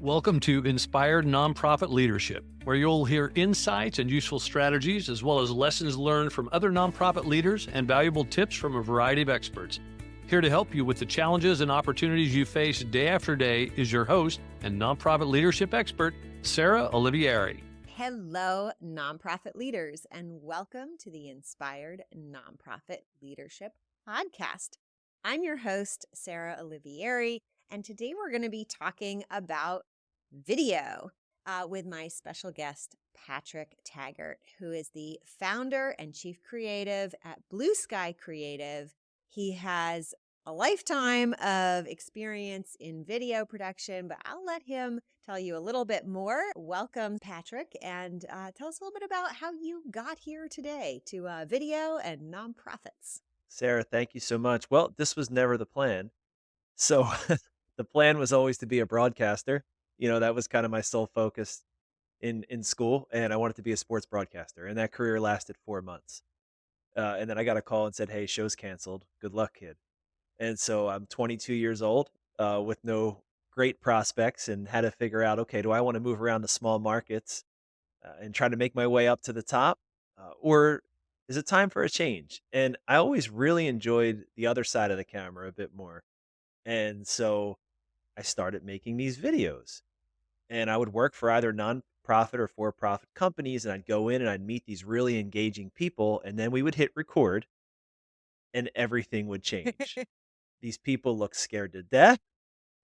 Welcome to Inspired Nonprofit Leadership, where you'll hear insights and useful strategies, as well as lessons learned from other nonprofit leaders and valuable tips from a variety of experts. Here to help you with the challenges and opportunities you face day after day is your host and nonprofit leadership expert, Sarah Olivieri. Hello, nonprofit leaders, and welcome to the Inspired Nonprofit Leadership Podcast. I'm your host, Sarah Olivieri, and today we're going to be talking about video with my special guest, Patrick Taggart, who is the founder and chief creative at Blue Sky Creative. He has a lifetime of experience in video production, but I'll let him tell you a little bit more. Welcome, Patrick, and tell us a little bit about how you got here today to video and nonprofits. Sarah, thank you so much. Well, this was never the plan. So the plan was always to be a broadcaster. That was kind of my sole focus in school, and I wanted to be a sports broadcaster. And that career lasted 4 months. And then I got a call and said, "Hey, show's canceled. Good luck, kid." And so I'm 22 years old with no great prospects and had to figure out, okay, do I want to move around to small markets and try to make my way up to the top? Or is it time for a change? And I always really enjoyed the other side of the camera a bit more. And so I started making these videos. And I would work for either nonprofit or for profit companies. And I'd go in and I'd meet these really engaging people. And then we would hit record and everything would change. These people look scared to death,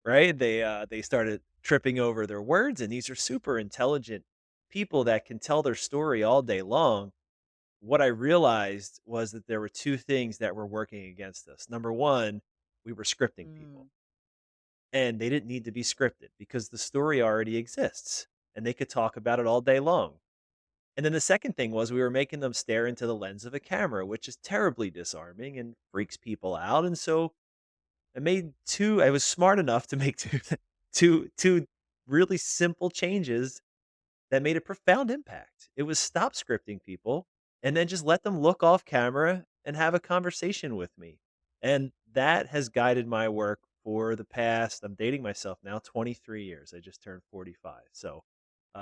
right? They started tripping over their words. And these are super intelligent people that can tell their story all day long. What I realized was that there were two things that were working against us. Number one, we were scripting people, Mm. and they didn't need to be scripted because the story already exists and they could talk about it all day long. And then the second thing was we were making them stare into the lens of a camera, which is terribly disarming and freaks people out. And so I was smart enough to make two really simple changes that made a profound impact. It was stop scripting people and then just let them look off camera and have a conversation with me. And that has guided my work for the past, I'm dating myself now, 23 years. I just turned 45. So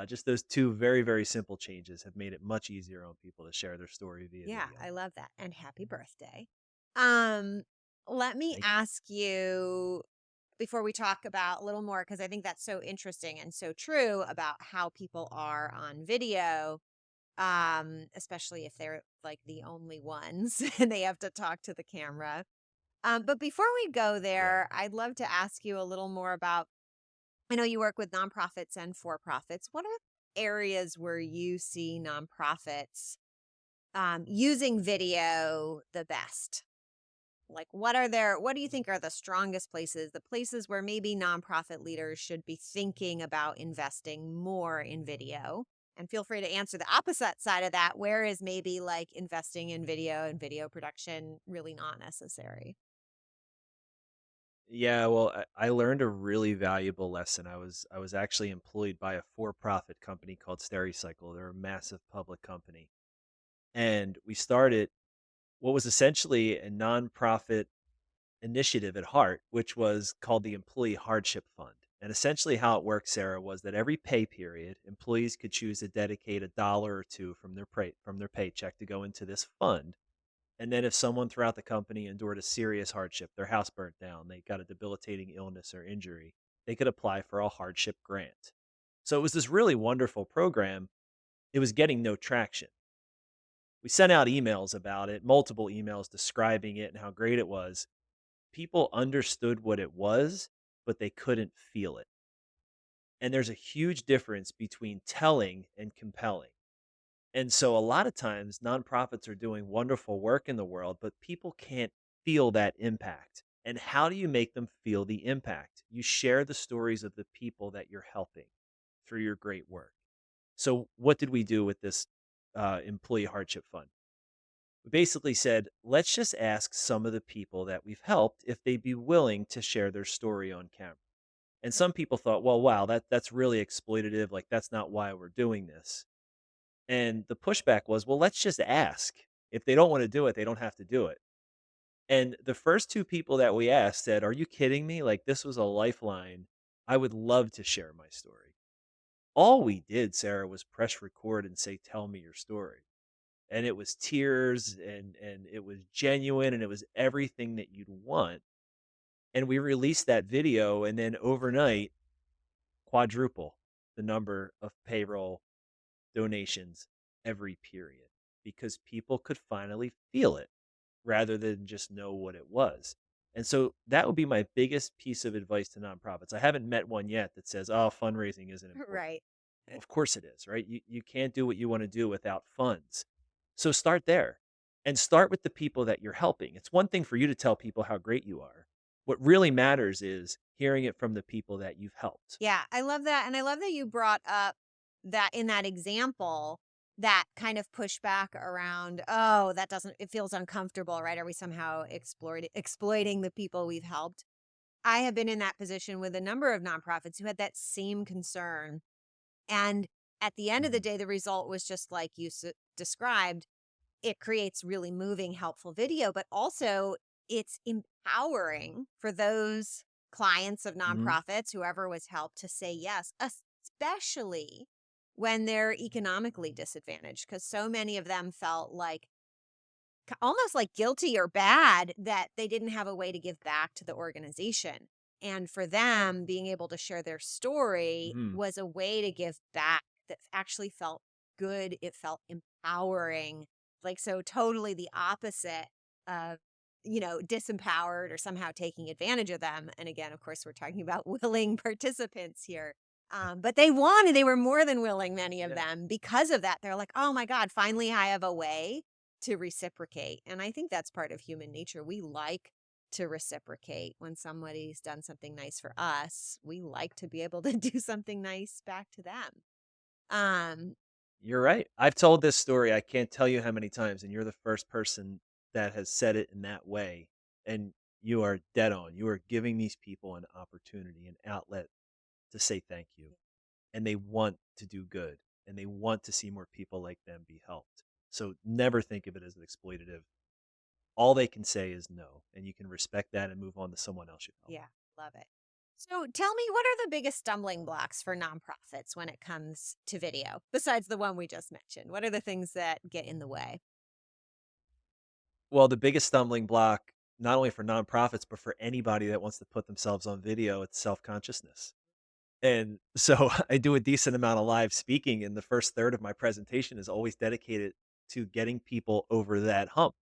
just those two very, very simple changes have made it much easier on people to share their story via Yeah, video. I love that. And happy birthday. Um, Let me Thank you. ask you before we talk about a little more, because I think that's so interesting and so true about how people are on video, especially if they're like the only ones and they have to talk to the camera. But before we go Yeah. there, I'd love to ask you a little more about, I know you work with nonprofits and for profits. What are areas where you see nonprofits using video the best? Like, what do you think are the strongest places, the places where maybe nonprofit leaders should be thinking about investing more in video? And feel free to answer the opposite side of that. Where is maybe like investing in video and video production really not necessary? Yeah, well, I learned a really valuable lesson. I was actually employed by a for-profit company called Stericycle. They're a massive public company. And we started what was essentially a nonprofit initiative at heart, which was called the Employee Hardship Fund. And essentially how it worked, Sarah, was that every pay period, employees could choose to dedicate a dollar or two from their paycheck to go into this fund. And then if someone throughout the company endured a serious hardship, their house burnt down, they got a debilitating illness or injury, they could apply for a hardship grant. So it was this really wonderful program. It was getting no traction. We sent out emails about it, multiple emails describing it and how great it was. People understood what it was, but they couldn't feel it. And there's a huge difference between telling and compelling. And so a lot of times nonprofits are doing wonderful work in the world, but people can't feel that impact. And how do you make them feel the impact? You share the stories of the people that you're helping through your great work. So what did we do with this employee hardship fund? We basically said, let's just ask some of the people that we've helped if they'd be willing to share their story on camera. And some people thought, well, wow, that's really exploitative. Like, that's not why we're doing this. And the pushback was, well, let's just ask. If they don't want to do it, they don't have to do it. And the first two people that we asked said, are you kidding me? Like, this was a lifeline I would love to share my story. All we did, Sarah, was press record and say, "Tell me your story." And it was tears and it was genuine and it was everything that you'd want. And we released that video and then overnight quadruple the number of payroll donations every period because people could finally feel it rather than just know what it was. And so that would be my biggest piece of advice to nonprofits. I haven't met one yet that says, "Oh, fundraising isn't important." Right. Well, of course it is, right? You can't do what you want to do without funds. So start there and start with the people that you're helping. It's one thing for you to tell people how great you are. What really matters is hearing it from the people that you've helped. Yeah, I love that. And I love that you brought up that in that example, that kind of pushback around, oh, that doesn't, it feels uncomfortable, right? Are we somehow exploiting the people we've helped? I have been in that position with a number of nonprofits who had that same concern. And at the end of the Mhm. day, the result was just like you described. It creates really moving, helpful video, but also it's empowering for those clients of Mhm. nonprofits, whoever was helped, to say yes, especially when they're economically disadvantaged, because so many of them felt like almost like guilty or bad that they didn't have a way to give back to the organization. And for them, being able to share their story Mhm. was a way to give back that actually felt good. It felt empowering. Like, so totally the opposite of, disempowered or somehow taking advantage of them. And again, of course, we're talking about willing participants here. But they were more than willing, many of Yeah. them, because of that. They're like, oh my God, finally I have a way to reciprocate. And I think that's part of human nature. We like to reciprocate. When somebody's done something nice for us, we like to be able to do something nice back to them. Um, You're right. I've told this story I can't tell you how many times, and you're the first person that has said it in that way. And you are dead on. You are giving these people an opportunity, an outlet to say thank you. And they want to do good and they want to see more people like them be helped. So never think of it as an exploitative. All they can say is no, and you can respect that and move on to someone else you help. yeah, love it. So tell me, what are the biggest stumbling blocks for nonprofits when it comes to video, besides the one we just mentioned? What are the things that get in the way? Well, the biggest stumbling block, not only for nonprofits, but for anybody that wants to put themselves on video, it's self consciousness. And so I do a decent amount of live speaking, and the first third of my presentation is always dedicated to getting people over that hump.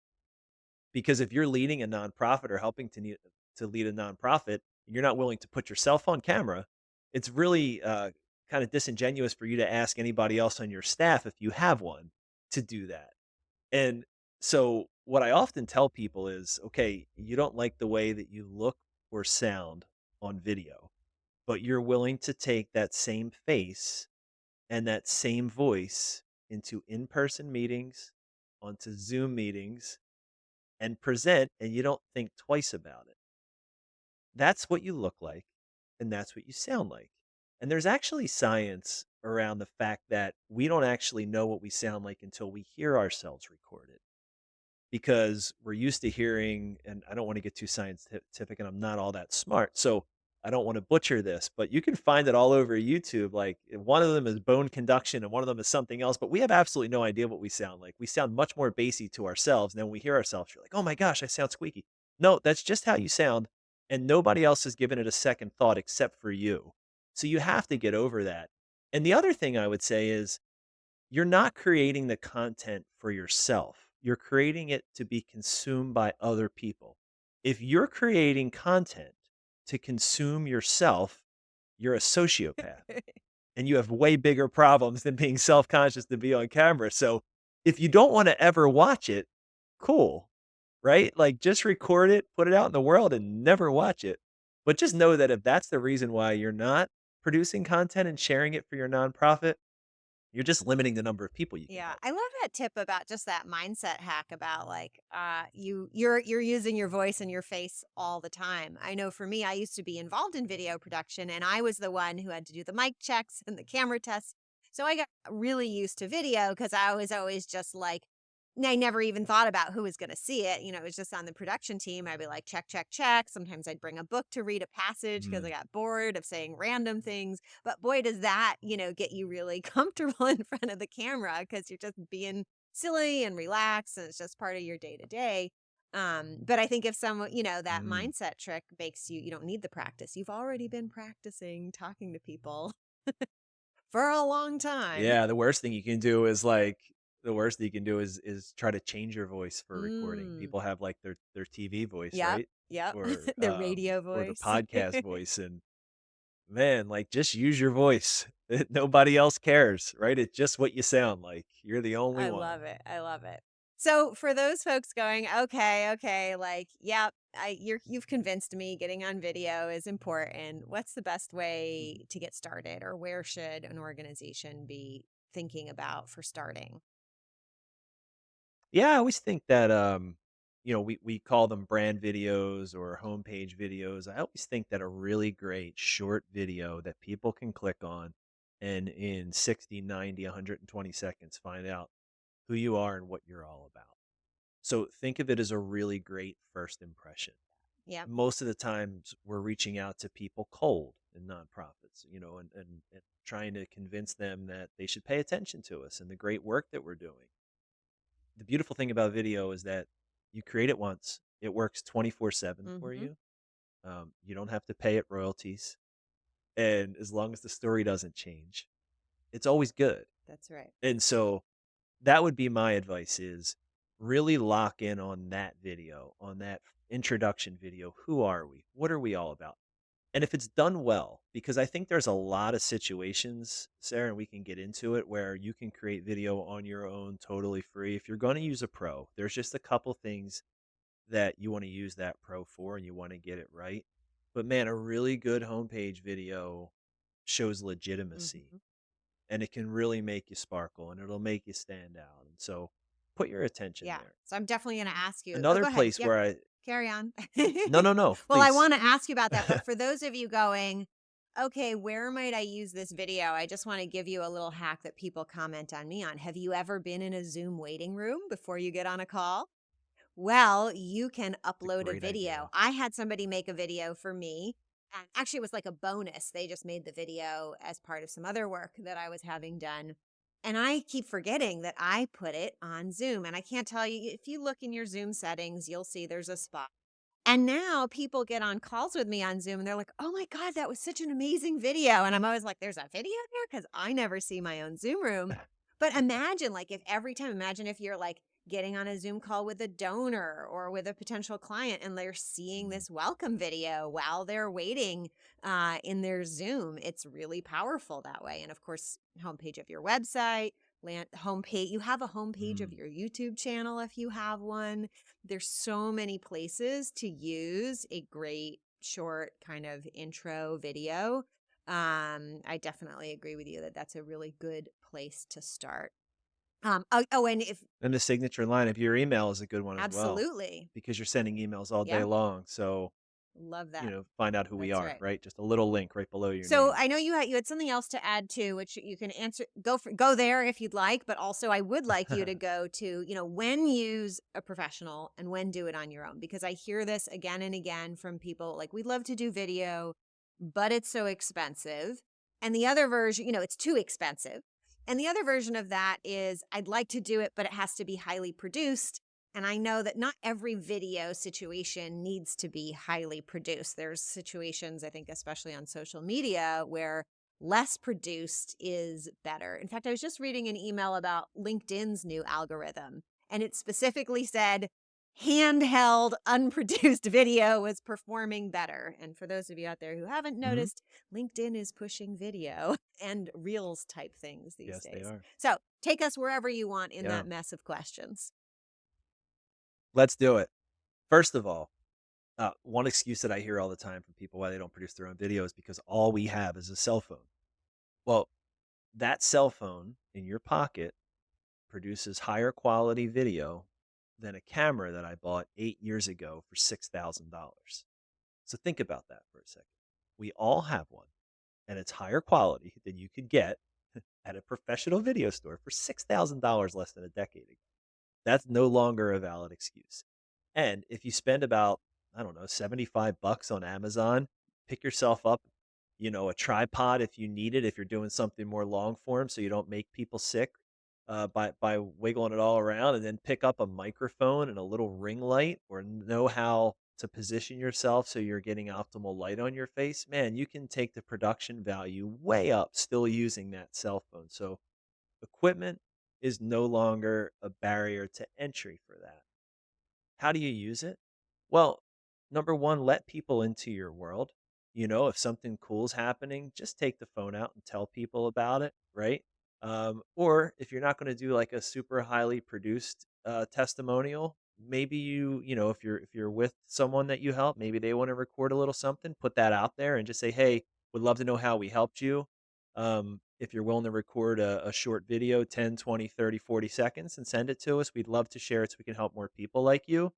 Because if you're leading a nonprofit or helping to lead a nonprofit, and you're not willing to put yourself on camera, it's really kind of disingenuous for you to ask anybody else on your staff, if you have one, to do that. And so, what I often tell people is, okay, you don't like the way that you look or sound on video, but you're willing to take that same face and that same voice into in person meetings, onto Zoom meetings, and present, and you don't think twice about it. That's what you look like, and that's what you sound like. And there's actually science around the fact that we don't actually know what we sound like until we hear ourselves recorded, because we're used to hearing, and I don't want to get too scientific and I'm not all that smart. So I don't want to butcher this, but you can find it all over YouTube. Like one of them is bone conduction and one of them is something else, but we have absolutely no idea what we sound like. We sound much more bassy to ourselves. And then when we hear ourselves, you're like, oh my gosh, I sound squeaky. No, that's just how you sound. And nobody else has given it a second thought except for you. So you have to get over that. And the other thing I would say is, you're not creating the content for yourself. You're creating it to be consumed by other people. If you're creating content to consume yourself, you're a sociopath and you have way bigger problems than being self conscious to be on camera. So if you don't want to ever watch it, cool, right? Like just record it, put it out in the world and never watch it. But just know that if that's the reason why you're not producing content and sharing it for your nonprofit, you're just limiting the number of people you can Yeah, help. I love that tip about just that mindset hack about like you're using your voice and your face all the time. I know for me, I used to be involved in video production and I was the one who had to do the mic checks and the camera tests. So I got really used to video because I was always just like I never even thought about who was going to see it. It was just on the production team. I'd be like, check, check, check. Sometimes I'd bring a book to read a passage because I Mm, got bored of saying random things. But boy, does that, get you really comfortable in front of the camera because you're just being silly and relaxed and it's just part of your day to day. But I think if someone, that mm. mindset trick makes you don't need the practice. You've already been practicing talking to people for a long time. Yeah, the worst thing you can do is try to change your voice for recording. Mm. People have like their TV voice, Yep. right? Yep. Or The radio or the voice. podcast voice, and man, like just use your voice. Nobody else cares, right? It's just what you sound like. You're the only I one. love it. I love it. So for those folks going, okay, like, yep, you've convinced me getting on video is important. What's the best way to get started, or where should an organization be thinking about for starting? Yeah, I always think that we call them brand videos or homepage videos. I always think that a really great short video that people can click on and in 60, 90, 120 seconds find out who you are and what you're all about. So think of it as a really great first impression. Yep. Most of the times we're reaching out to people cold in nonprofits, and trying to convince them that they should pay attention to us and the great work that we're doing. The beautiful thing about video is that you create it once, it works 24/7 for Mm-hmm. you. You don't have to pay it royalties, and as long as the story doesn't change, it's always good. That's right. And so that would be my advice: is really lock in on that video, on that introduction video. Who are we? What are we all about? And if it's done well, because I think there's a lot of situations, Sarah, and we can get into it, where you can create video on your own totally free. If you're going to use a pro, there's just a couple things that you want to use that pro for and you want to get it right. But man, a really good homepage video shows legitimacy, Mm-hmm. and it can really make you sparkle and it'll make you stand out. And so put your attention Yeah. there. So I'm definitely going to ask you. Oh, Another go ahead. place Yep. where I, Carry on. no, no, no, Well, I please. want to ask you about that, but for those of you going, okay, where might I use this video? I just want to give you a little hack that people comment on me on. Have you ever been in a Zoom waiting room before you get on a call? Well, you can It's a upload a great video. idea. I had somebody make a video for me. And actually, it was like a bonus. They just made the video as part of some other work that I was having done. And I keep forgetting that I put it on Zoom. And I can't tell you, if you look in your Zoom settings, you'll see there's a spot. And now people get on calls with me on Zoom and they're like, oh my God, that was such an amazing video. And I'm always like, there's a video there? Because I never see my own Zoom room. But imagine, like, if every time, imagine if you're like getting on a Zoom call with a donor or with a potential client and they're seeing Mm, this welcome video while they're waiting in their Zoom. It's really powerful that way. And of course, homepage of your website, homepage, you have a homepage of mm. your YouTube channel if you have one. There's so many places to use a great short kind of intro video. I definitely agree with you that that's a really good place to start. And if And the signature line of your email is a good one as well, absolutely, because you're sending emails all day yeah, long. So, love that. find out who we That's are, right. right? Just a little link right below your So name. I know you had something else to add too, which you can answer. Go there if you'd like, but also I would like you to go to when use a professional and when do it on your own, because I hear this again and again from people like we'd love to do video, but it's so expensive, and the other version, it's too expensive, and the other version of that is I'd like to do it, but it has to be highly produced. And I know that not every video situation needs to be highly produced. There's situations, I think, especially on social media, where less produced is better. In fact, I was just reading an email about LinkedIn's new algorithm, and it specifically said handheld, unproduced video was performing better. And for those of you out there who haven't Hmm. noticed, LinkedIn is pushing video and reels type things these Yes, they days. are. So take us wherever you want in Yeah. that mess of questions. Let's do it. First of all, one excuse that I hear all the time from people why they don't produce their own video is because all we have is a cell phone. Well, that cell phone in your pocket produces higher quality video than a camera that I bought 8 years ago for $6,000. So think about that for a second. We all have one, and it's higher quality than you could get at a professional video store for $6,000 less than a decade ago. That's no longer a valid excuse. And if you spend about, I don't know, 75 bucks on Amazon, pick yourself up, a tripod if you need it, if you're doing something more long form so you don't make people sick by wiggling it all around, and then pick up a microphone and a little ring light, or know how to position yourself so you're getting optimal light on your face, man, you can take the production value way up still using that cell phone. So equipment is no longer a barrier to entry for that. How do you use it? Well, number one, let people into your world. If something cool's happening, just take the phone out and tell people about it, right? Or if you're not going to do like a super highly produced testimonial, maybe if you're with someone that you help, maybe they want to record a little something, put that out there and just say, hey, would love to know how we helped you. If you're willing to record a short video, 10, 20, 30, 40 seconds, and send it to us, we'd love to share it so we can help more people like you.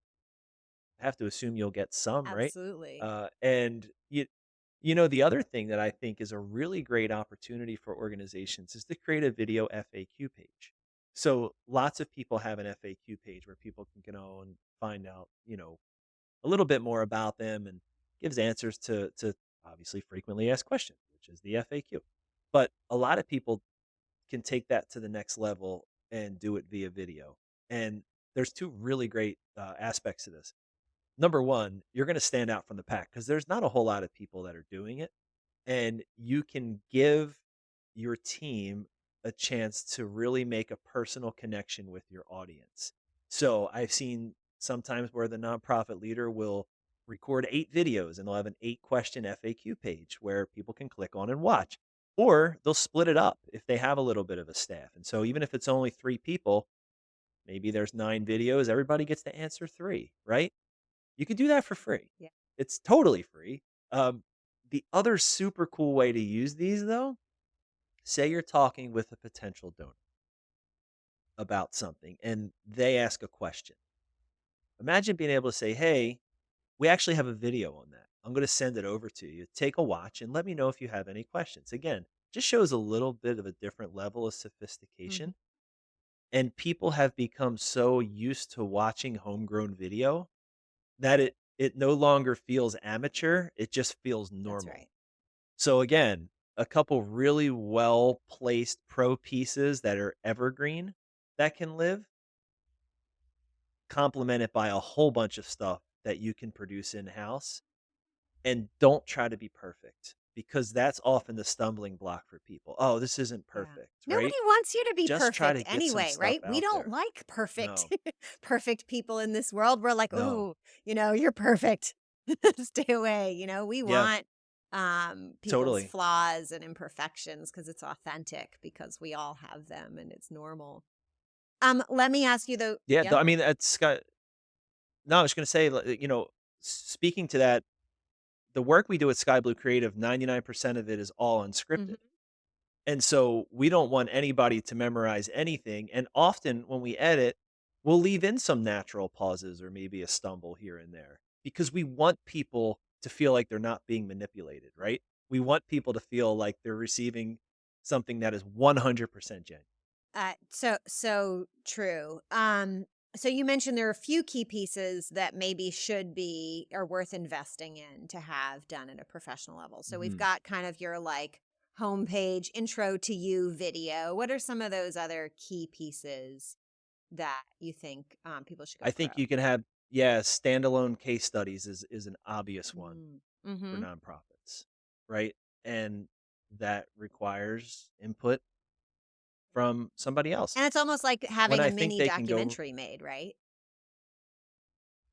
I have to assume you'll get some, right? Absolutely. And the other thing that I think is a really great opportunity for organizations is to create a video FAQ page. So lots of people have an FAQ page where people can go and find out, a little bit more about them, and gives answers to obviously frequently asked questions, which is the FAQ. But a lot of people can take that to the next level and do it via video. And there's two really great aspects to this. Number one, you're going to stand out from the pack because there's not a whole lot of people that are doing it, and you can give your team a chance to really make a personal connection with your audience. So I've seen sometimes where the nonprofit leader will record 8 videos and they'll have an 8-question FAQ page where people can click on and watch. Or they'll split it up if they have a little bit of a staff. And so even if it's only 3 people, maybe there's 9 videos, everybody gets to answer 3, right? You could do that for free. Yeah. It's totally free. Um, the other super cool way to use these, though, say you're talking with a potential donor about something and they ask a question. Imagine being able to say, hey, we actually have a video on that. I'm going to send it over to you. Take a watch and let me know if you have any questions. Again, just shows a little bit of a different level of Mhm. sophistication. And people have become so used to watching homegrown video that it no longer feels amateur, it just feels That's normal. right. So again, a couple really well placed pro pieces that are evergreen that can live, complemented by a whole bunch of stuff that you can produce in house, and don't try to be perfect because that's often the stumbling block for people. Oh, this isn't Yeah. perfect, Nobody right? wants you to be Just try perfect to get some anyway, stuff right? We out don't there. like perfect No, perfect people in this world. We're like, no. "Oh, you're perfect. Stay away." We Yeah, want people's totally. flaws and imperfections because it's authentic, because we all have them and it's normal. Let me ask you though. Yeah, Yeah. I mean, it's got, no, I was going to say, speaking to that, the work we do at SkyBlue Creative, 99% of it is all Mhm. unscripted. And so we don't want anybody to memorize anything. And often when we edit, we'll leave in some natural pauses or maybe a stumble here and there because we want people to feel like they're not being manipulated, right? We want people to feel like they're receiving something that is 100% genuine. So true. So you mentioned there are a few key pieces that maybe should be or worth investing in to have done at a professional level. So we've hmm got kind of your like homepage intro to you video. What are some of those other key pieces that you think people should go I think pro? you can have, yeah, standalone case studies is an obvious one for Mm-hmm. nonprofits, right? And that requires input from somebody else. And it's almost like When having a I think mini they can go, documentary made, right?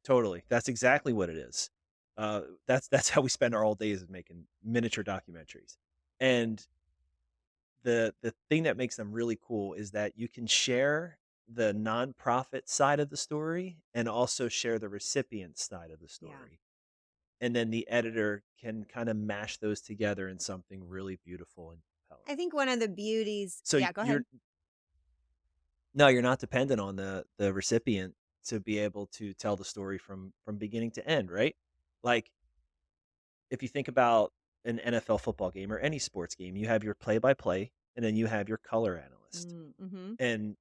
totally, that's exactly what it is. That's how we spend our whole days, is making miniature documentaries. And the thing that makes them really cool is that you can share the nonprofit side of the story and also share the recipient side of the Yeah. story. And then the editor can kind of mash those together in something really beautiful and compelling. I think one of the beauties, So yeah, go you're ahead. no, you're not dependent on the recipient to be able to tell the story from beginning to end, right? Like if you think about an NFL football game or any sports game, you have your play by play and then you have your color analyst. Mm-hmm. And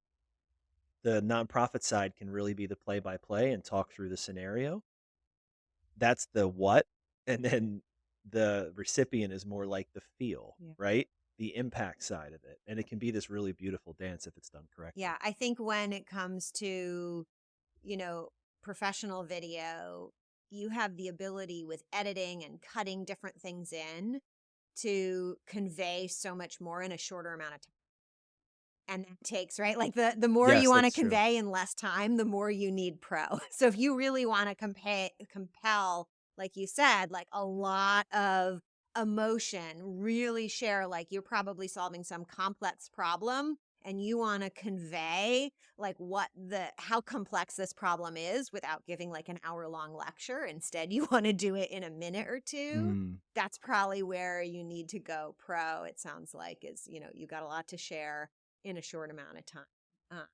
The nonprofit side can really be the play by play and talk through the scenario. That's the what, and then the recipient is more like the feel, Yeah. right? The impact side of it. And it can be this really beautiful dance if it's done correctly. Yeah, I think when it comes to, you know, professional video, you have the ability with editing and cutting different things in to convey so much more in a shorter amount of time. And that takes, right? Like the more you Yes, want to that's true. convey in less time, the more you need pro. So if you really want to compel, like you said, like a lot of emotion, really share, like you're probably solving some complex problem and you want to convey like how complex this problem is without giving like an hour-long lecture. Instead, you want to do it in a minute or two. Mm. That's probably where you need to go pro. It sounds like you got a lot to share in a short amount of time. Um,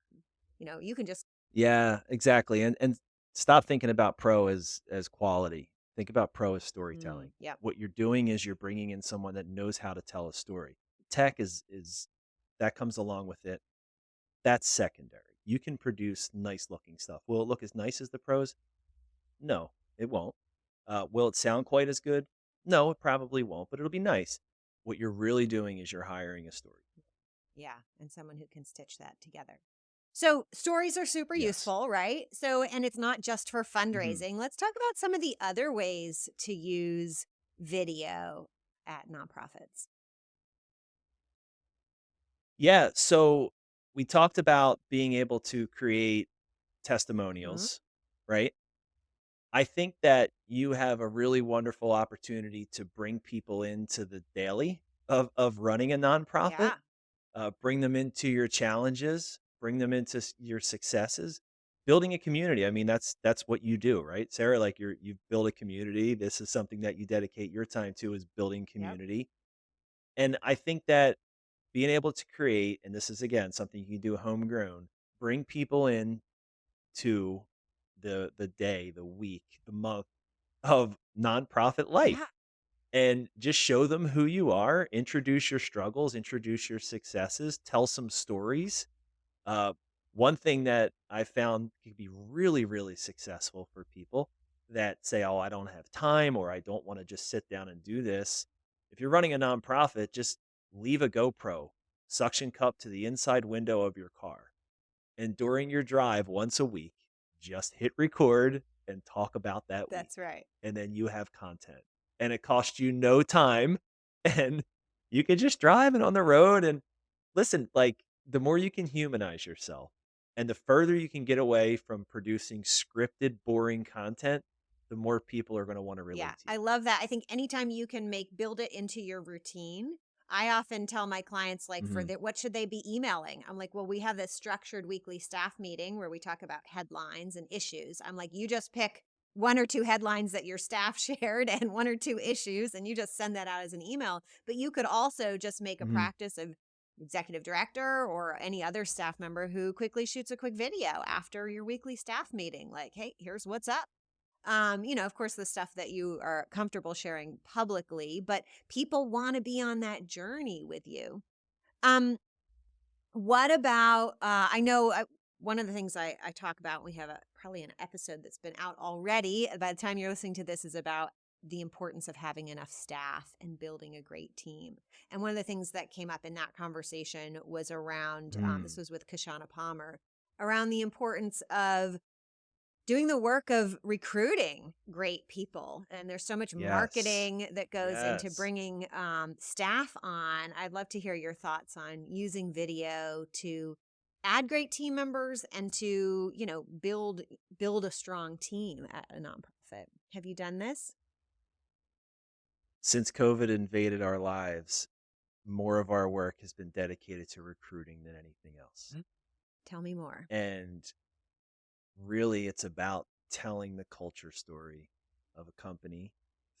you can just Yeah, exactly. And stop thinking about pro as quality. Think about pro as storytelling. yep, What you're doing is you're bringing in someone that knows how to tell a story. Tech is that comes along with it. That's secondary. You can produce nice looking stuff. Will it look as nice as the pros? No, it won't. Will it sound quite as good? No, it probably won't, but it'll be nice. What you're really doing is you're hiring a story. yeah, and someone who can stitch that together. So stories are super Yes. useful, right? So, and it's not just for hmm fundraising. Let's talk about some of the other ways to use video at nonprofits. Yeah. So we talked about being able to create Mhm. testimonials, right? I think that you have a really wonderful opportunity to bring people into the daily of running a nonprofit, Yeah. bring them into your challenges, bring them into your successes, building a community. I mean, that's what you do, right, Sarah? Like you've built a community. This is something that you dedicate your time to is building Yep. community. And I think that being able to create, and this is again something you can do homegrown, bring people in to the day, the week, the month of nonprofit life Yeah. and just show them who you are, introduce your struggles, introduce your successes, tell some stories. Uh, One thing that I found could be really, really successful for people that say, "Oh, I don't have time," or "I don't want to just sit down and do this." If you're running a nonprofit, just leave a GoPro suction cup to the inside window of your car. And during your drive once a week, just hit record and talk about that week. That's right. And then you have content. And it costs you no time. And you can just drive and on the road. And listen, like the more you can humanize yourself and the further you can get away from producing scripted, boring content, the more people are going to want to Yeah, relate to I you. love that. I think anytime you can build it into your routine. I often tell my clients like hmm what should they be emailing? I'm like, well, we have this structured weekly staff meeting where we talk about headlines and issues. I'm like, you just pick one or two headlines that your staff shared and one or two issues and you just send that out as an email. But you could also just make a hmm practice of executive director or any other staff member who quickly shoots a quick video after your weekly staff meeting like, hey, here's what's up. Of course, the stuff that you are comfortable sharing publicly, but people want to be on that journey with you. Um, what about, I know one of the things I talk about, we have probably an episode that's been out already. By the time you're listening to this, is about the importance of having enough staff and building a great team. And one of the things that came up in that conversation was around, this was with Kashana Palmer, around the importance of doing the work of recruiting great people. And there's so much Yes. marketing that goes into Yes. bringing staff on. I'd love to hear your thoughts on using video to add great team members and to, build a strong team at a nonprofit. Have you done this? Since COVID invaded our lives, more of our work has been dedicated to recruiting than anything else. Mm. Tell me more. And really, it's about telling the culture story of a company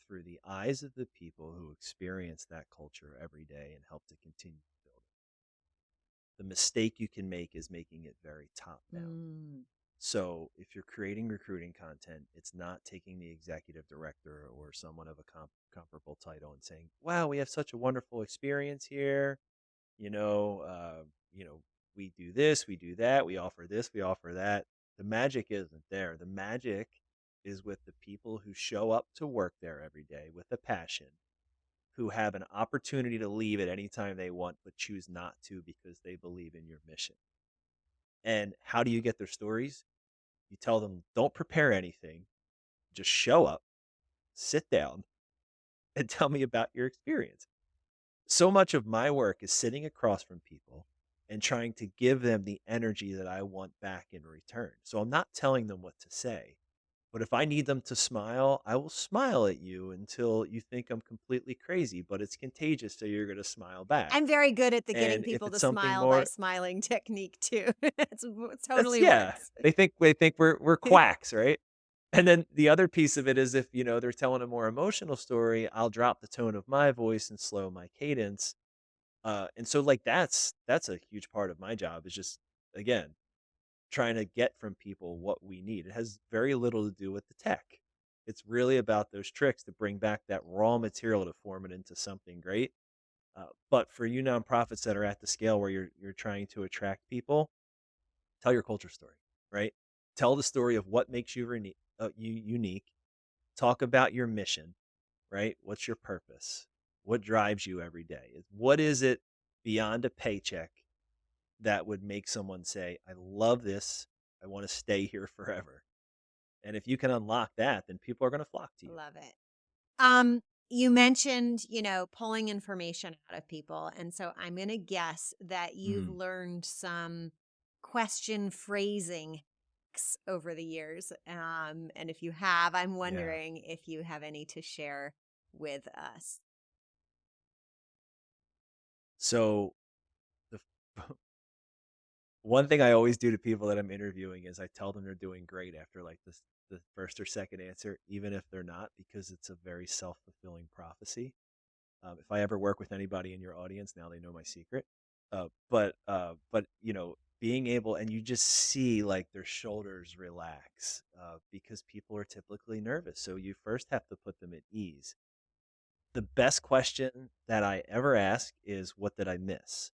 through the eyes of the people who experience that culture every day and help to continue to build it. The mistake you can make is making it very top down. Mm, So, if you're creating recruiting content, it's not taking the executive director or someone of a comparable title and saying, "Wow, we have such a wonderful experience here. You know, uh, you know, we do this, we do that, we offer this, we offer that. The magic isn't there. The magic is with the people who show up to work there every day with a passion, who have an opportunity to leave at any time they want, but choose not to because they believe in your mission. And how do you get their stories? You tell them, don't prepare anything, just show up, sit down, and tell me about your experience. So much of my work is sitting across from people and trying to give them the energy that I want back in return. So I'm not telling them what to say, but if I need them to smile, I will smile at you until you think I'm completely crazy, but it's contagious, so you're going to smile back. I'm very good at the getting And if people to it's something smile by more, smiling technique too. It that's totally yeah, works. they think we're quacks, right? And then the other piece of it is if, they're telling a more emotional story, I'll drop the tone of my voice and slow my cadence. And so like that's a huge part of my job is just again trying to get from people what we need. It has very little to do with the tech. It's really about those tricks to bring back that raw material to form it into something great. But for you nonprofits that are at the scale where you're trying to attract people, tell your culture story, right? Tell the story of what makes you unique. Talk about your mission, right? What's your purpose? What drives you every day? What is it beyond a paycheck that would make someone say, I love this. I want to stay here forever. And if you can unlock that, then people are going to flock to you. Love it. Um, you mentioned, pulling information out of people. And so I'm going to guess that you've Mm, learned some question phrasing hacks over the years. And if you have, I'm yeah. wondering if you have any to share with us. So the one thing I always do to people that I'm interviewing is I tell them they're doing great after like the first or second answer, even if they're not, because it's a very self-fulfilling prophecy. If I ever work with anybody in your audience, now they know my secret. But being able and you just see like their shoulders relax because people are typically nervous. So you first have to put them at ease. The best question that I ever ask is, "What did I miss?"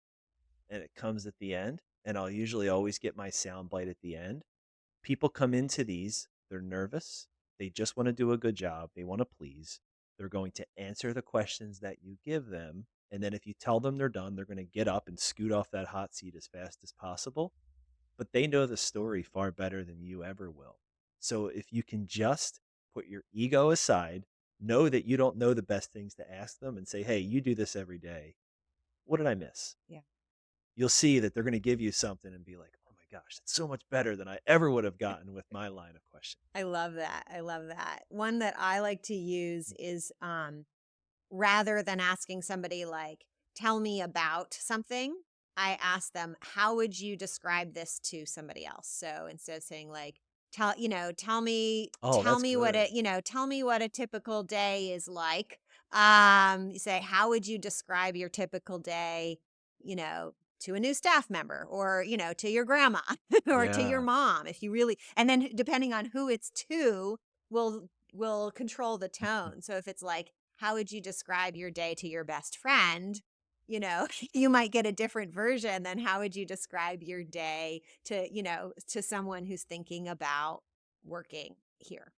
And it comes at the end, and I'll usually always get my sound bite at the end. People come into these, they're nervous, they just want to do a good job, they want to please. They're going to answer the questions that you give them, and then if you tell them they're done, they're going to get up and scoot off that hot seat as fast as possible. But they know the story far better than you ever will. So if you can just put your ego aside, know that you don't know the best things to ask them and say, "Hey, you do this every day. What did I miss?" Yeah. You'll see that they're going to give you something and be like, "Oh my gosh, that's so much better than I ever would have gotten with my line of question." I love that. I love that. One that I like to use is rather than asking somebody like, tell me about something, I ask them, how would you describe this to somebody else? So instead of saying like, tell me, Oh, that's good. tell me what a typical day is like. You say, how would you describe your typical day, to a new staff member or, to your grandma or to your Yeah. mom, if you really, and then depending on who it's to, will control the tone. So if it's like, how would you describe your day to your best friend? You might get a different version than how would you describe your day to someone who's thinking about working here.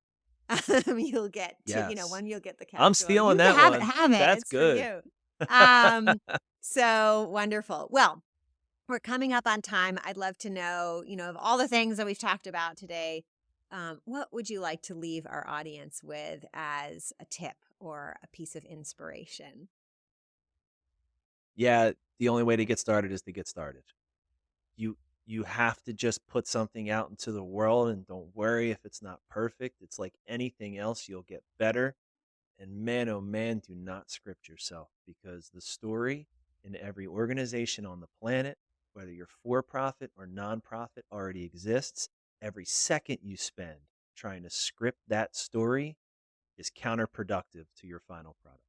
Yes. You'll get the I'm casual. stealing You can that have it, one. have it. That's It's for good. you. Um, so wonderful. Well, we're coming up on time. I'd love to know, of all the things that we've talked about today, what would you like to leave our audience with as a tip or a piece of inspiration? Yeah, the only way to get started is to get started. You you have to just put something out into the world and don't worry if it's not perfect. It's like anything else, you'll get better. And man, oh man, do not script yourself because the story in every organization on the planet, whether you're for profit or nonprofit, already exists. Every second you spend trying to script that story is counterproductive to your final product.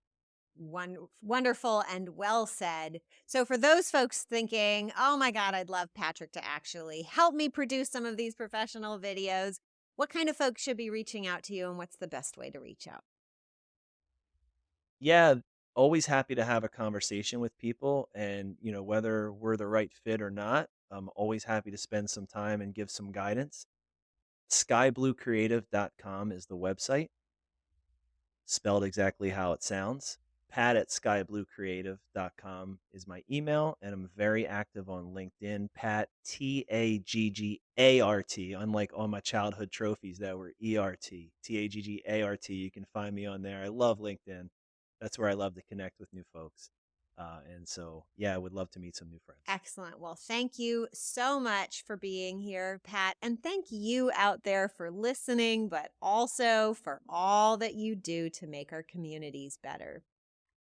Wonderful and well said. So, for those folks thinking, oh my God, I'd love Patrick to actually help me produce some of these professional videos, what kind of folks should be reaching out to you and what's the best way to reach out? Yeah, always happy to have a conversation with people, and whether we're the right fit or not, I'm always happy to spend some time and give some guidance. SkyBlueCreative.com is the website, spelled exactly how it sounds. Pat at skybluecreative.com is my email, and I'm very active on LinkedIn. Pat, Taggart, unlike all my childhood trophies that were ERT. Taggart. You can find me on there. I love LinkedIn. That's where I love to connect with new folks. And so, yeah, I would love to meet some new friends. Excellent. Well, thank you so much for being here, Pat. And thank you out there for listening, but also for all that you do to make our communities better.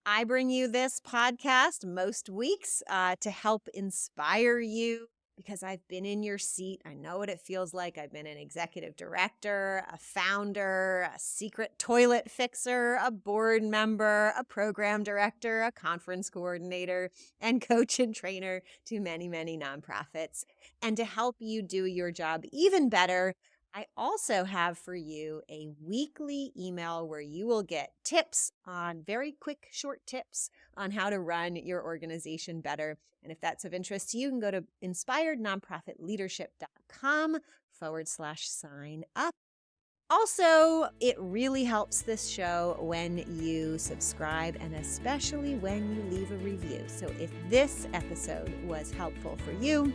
I bring you this podcast most weeks to help inspire you because I've been in your seat. I know what it feels like. I've been an executive director, a founder, a secret toilet fixer, a board member, a program director, a conference coordinator, and coach and trainer to many, many nonprofits. And to help you do your job even better, I also have for you a weekly email where you will get tips on very quick, short tips on how to run your organization better. And if that's of interest to you, you can go to inspirednonprofitleadership.com/sign up. Also, it really helps this show when you subscribe and especially when you leave a review. So if this episode was helpful for you,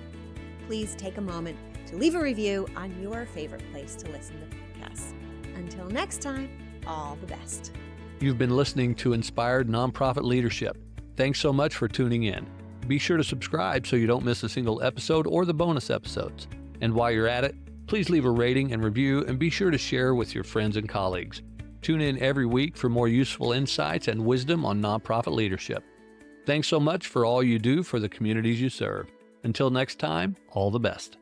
please take a moment to leave a review on your favorite place to listen to podcasts. Until next time, all the best. You've been listening to Inspired Nonprofit Leadership. Thanks so much for tuning in. Be sure to subscribe so you don't miss a single episode or the bonus episodes. And while you're at it, please leave a rating and review, and be sure to share with your friends and colleagues. Tune in every week for more useful insights and wisdom on nonprofit leadership. Thanks so much for all you do for the communities you serve. Until next time, all the best.